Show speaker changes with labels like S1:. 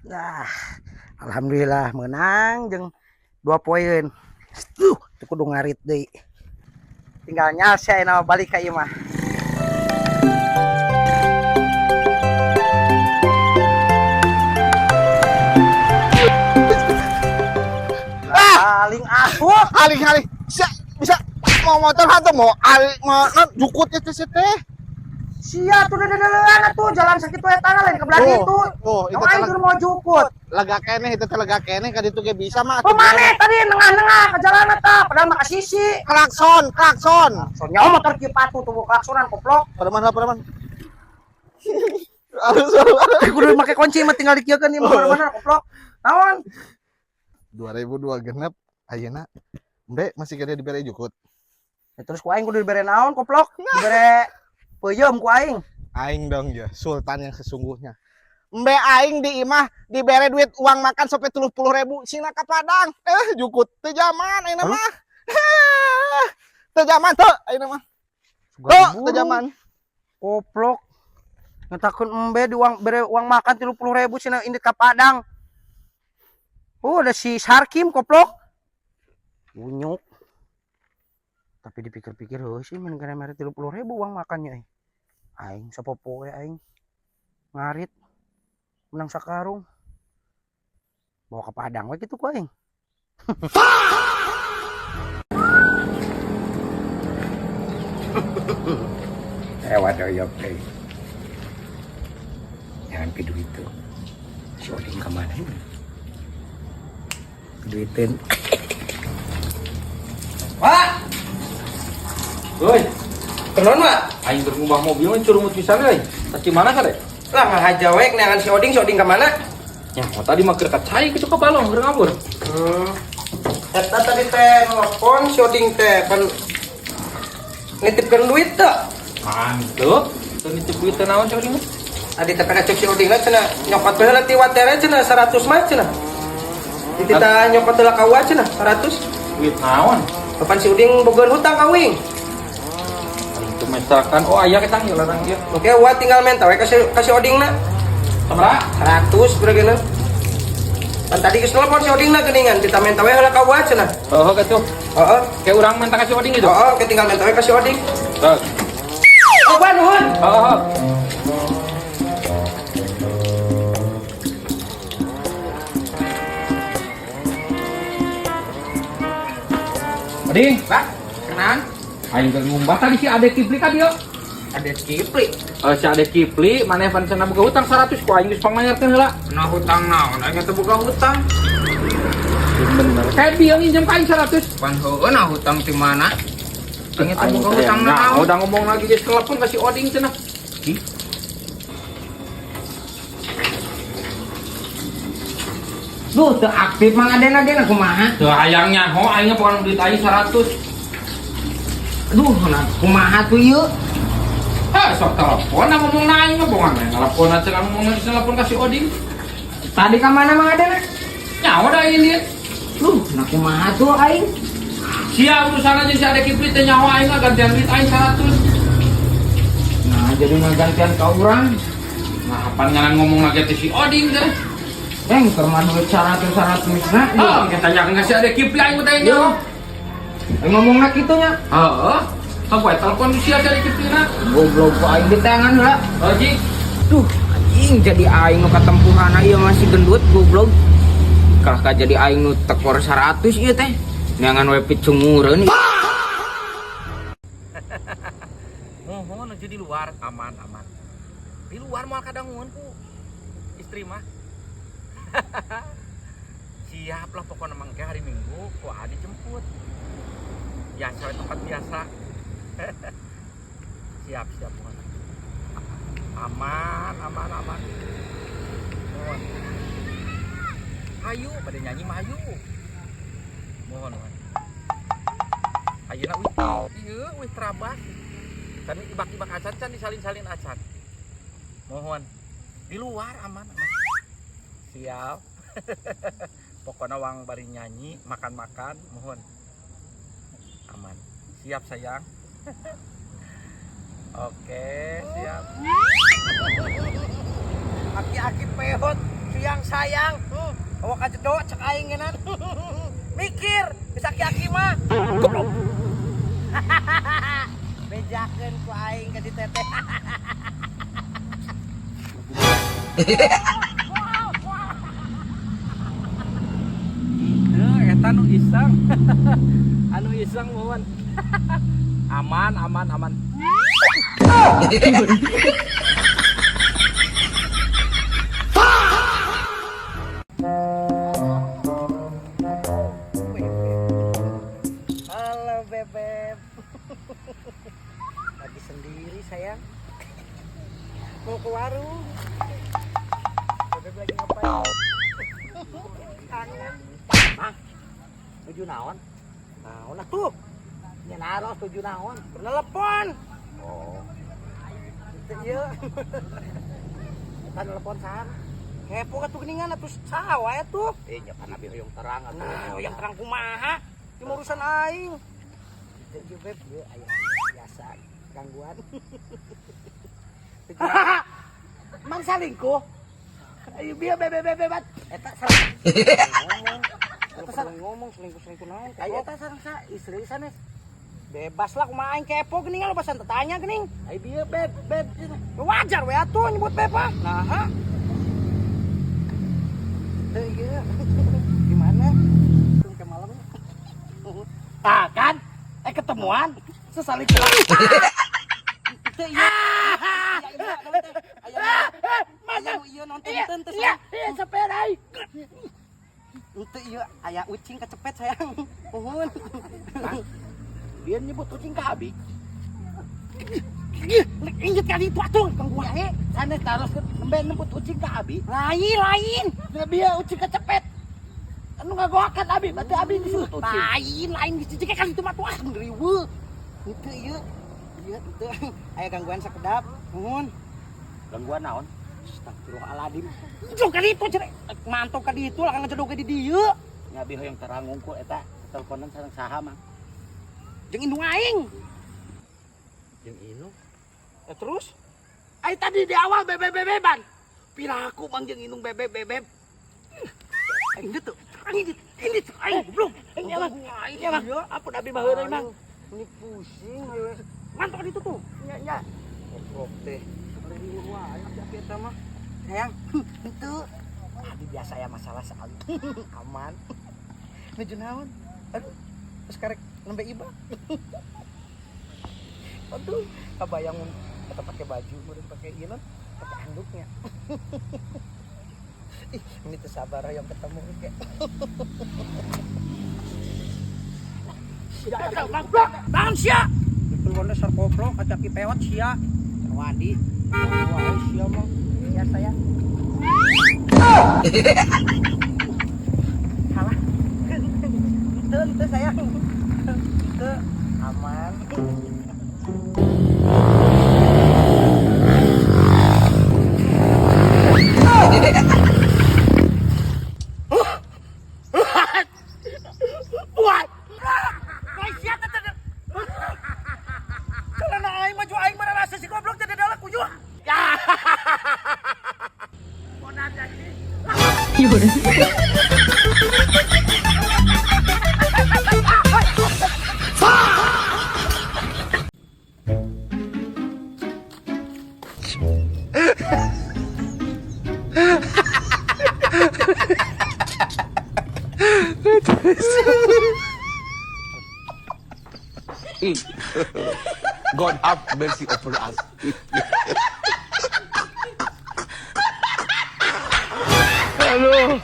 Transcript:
S1: Nah, alhamdulillah menang jeung 2 poin. Itu kudu ngarit deui. Tinggal nyase ayeuna balik ka ieu mah. Paling asuh.
S2: Halih bisa mau motor atau mau mau jukut itu sih teh.
S1: Sia tuh dadalean atuh jalan sakit we tanggal lain ke belakang itu.
S2: Itu
S1: Aing mau jukut.
S2: lega keneh itu teh lega keneh ka ditu ge bisa mah.
S1: Pemane tadi nengah-nengah ke jalan eta padahal mah ka sisi.
S2: Klakson.
S1: Soalnya motor kieu patuh tuh klaksonan koplok.
S2: Preman.
S1: Kudu make kunci mah tinggal dikieukeun ieu mana koplok. Naon?
S2: 2002 genep ayeuna Mbe masih gede dibere jukut.
S1: Ya, terus ku aing kudu dibere naon koplok? Dibere peuyeum ku aing.
S2: Aing dong ya, sultan yang sesungguhnya. Mbe aing di imah dibere duit uang makan sampai 30.000 sina ka Padang. Jukut teu zaman ayeuna mah. Teu zaman teu ayeuna mah. Teu zaman.
S1: Koplok. Ngetakeun embe di uang bere uang makan 30.000 sina indit ka Padang. Oh, ada si Sarkim koplok. Unyuk. Tapi dipikir-pikir heuh sih mun kana mere 30.000 uang makannya. Aing sapopo we aing. Ngarit. Menang sakarung. Bawa ke Padang we kitu ku aing.
S3: Wadoyok teh. Jangan ke duit tuh. Si Oding kemana ini? Duitin.
S4: Pak! Woi, kenon mak? Aing berubah mobil curumut pisan euy. Tadi mana ka deh?
S1: Lah ngahaja we neangan si Oding kemana?
S4: Ya, tadi mah keur cai kitu ka balong keur ngabur.
S1: Eta tadi teh nelpon si Oding teh pan nitipkeun duit teh.
S4: Mantep. Teu nitip duit teh naon cari mah?
S1: Adi teh kada cek si Oding cenah nyokot bae heula ti watere cenah 100 mah cenah. Ditita nyokot heula ka wa cenah 100.
S4: Duit naon?
S1: Kapan si Uding bogeun hutang ka wing?
S4: Itu misalkan aya kita ngieu larang ieu.
S1: Oke, wa tinggal minta we ka si Odingna.
S4: Sabaraha?
S1: 100 beregena. Pan tadi geus telepon si Odingna geuningan kita minta we heula ka wa cenah.
S4: Heuh kitu.
S1: Heeh.
S4: Kayak urang minta ka si Oding gitu.
S1: Heeh, tinggal minta we ka si Oding.
S4: Teuh.
S1: Oh, ban nuhun.
S4: Heeh. Oding, Pak, kenan. Aing keur ngumbah tadi si Ade Kipli ka dieu.
S1: Ada Kipli.
S4: Si Ade Kipli mana Evan cenah boga hutang 100 ku aing geus pangmayarkeun heula.
S1: Nah hutang naon? Aing teh boga hutang.
S4: Bener. Kayak dia nginjem ka aing 100.
S1: Pan heueuh nah hutang ti mana? Aing teh boga hutang
S4: Nah,
S1: naon?
S4: udah ngomong lagi geus telepon ka si Oding cenah. Ih.
S1: Duh, teu aktif mang aden-aden kumaha?
S4: Tuh hayangnya ho aing pokona duit aing 100.
S1: Aduh, nah kumaha tuh ieu?
S4: Sok telepon ngomong na aing mah pokona telepon cenah ngomong telepon ka si Oding.
S1: Tadi ka mana mang aden?
S4: Nyaho da aing lieu.
S1: Duh, nah kumaha tuh aing?
S4: Sia urusan aja si Ade Kipli teh nyaho aing mah gantian duit aing 100.
S1: Nah, jadi ngagantian ka urang.
S4: Nah, apaan ngaran ngomong lagi teh si Oding teh.
S1: Keur mah duit 100 na.
S4: Oh, kita jangan ngasih Ade Kipli aing teh nyaho.
S1: Ngomongna kitu nya.
S4: Heeh. Sok wae telepon si Ade Kipli na.
S1: Goblok ku aing di tangan heula.
S4: Oji.
S1: Duh, anjing jadi aing nu katempuhana ieu masih gendut goblok. Kah jadi aing nu tekor 100 ieu teh. Neangan we picungureun.
S4: Mohon aja di luar aman. Di luar mau kadanguan ku istri mah. Siap lah pokoknya mangke hari Minggu ku adi jemput. Biasa tempat biasa. Siap mohon. Aman. Mohon. Ayo pada nyanyi mah ayo. Mohon. Ayeuna wih terabas. Kan ibak-ibak acan can disalin-salin acan. Mohon. Di luar aman. Siap. Pokoknya wang bari nyanyi, makan-makan, mohon. Aman. Siap sayang. Oke, siap. Aki-aki peot.
S1: Yang sayang. Awak aja do cek aing genan. Mikir, bisa aki mah. Goblok. Bejakeun ku aing ka di teteh.
S4: Eta nu iseng. Anu iseng mohon. Aman.
S1: Halo bebek. Lagi sendiri sayang. Mau ke warung. Bebek lagi ngapain? Kangen. Mang. Tujuh naon? Naon atuh? Nya naros tujuh naon? Bernelepon. Oh. Itu ieu. Kan telepon sahar. Kepo atuh geuningan atuh saha wae atuh.
S2: Nya kana hoyong terang atuh.
S1: Nah, yang terang kumaha? Di urusan aing. Itu ieu beb, ieu aya biasa gangguan. Mang salingkuh. Ayo bieu bebek. Eta salingkuh. Eta ngomong selingkuh naon? Aya eta sareng sa istri sanes. Bebas lah kumaha aing kepo geuning lo basan tanya geuning. Ayo bieu beb. Wajar we atuh nyebut beb ah. Nah, iya. Gimana? Ke malam. Ah kan? Ketemuan sesali kelas. Itu iya. Ayo iya nonton teu iya sepeda. Itu iya aya ucing kecepet sayang. Uhun. Dia nyebut ucing ka abi. Inget kali itu atuh kang wae sanes taros nembe nembut ucing ka abi lain dia ucing kecepet anu ngagoakan abi berarti abi disebut ucing lain dijike kali itu mah tuh ngeriweuh itu ieu itu aya gangguan sakedap nuhun
S2: Gangguan naon?
S1: Astagfirullahaladzim jauh kali itu cerek mantap kali itu lah ngajedog di dieu
S2: Nya abi hoyong terang ngungkul eta teleponan sareng saha mang?
S1: jeung indung aing
S2: Jeung inu.
S1: terus ay tadi di awal bebek-bebeban piraku mang jeung indung bebek-bebek aing tuh ini tuh aing belum ini mah iya apa abi mah heureuy mang ini pusing we mantap itu tuh nya goblok teh ari wae atuh eta mah sayang itu tadi biasa ya masalah sekali aman nuju naon aduh terus karek nembe iba aduh kabayang kita pakai baju meureun pakai ieu pakai handuknya ih ini tuh sabar yang ketemu kayak sia goblok naon sia itu wanda sarkoplok kacaki pewat sia wadi wae sia mah ya saya salah itu sayang itu aman
S3: God have mercy upon us.
S5: Halo.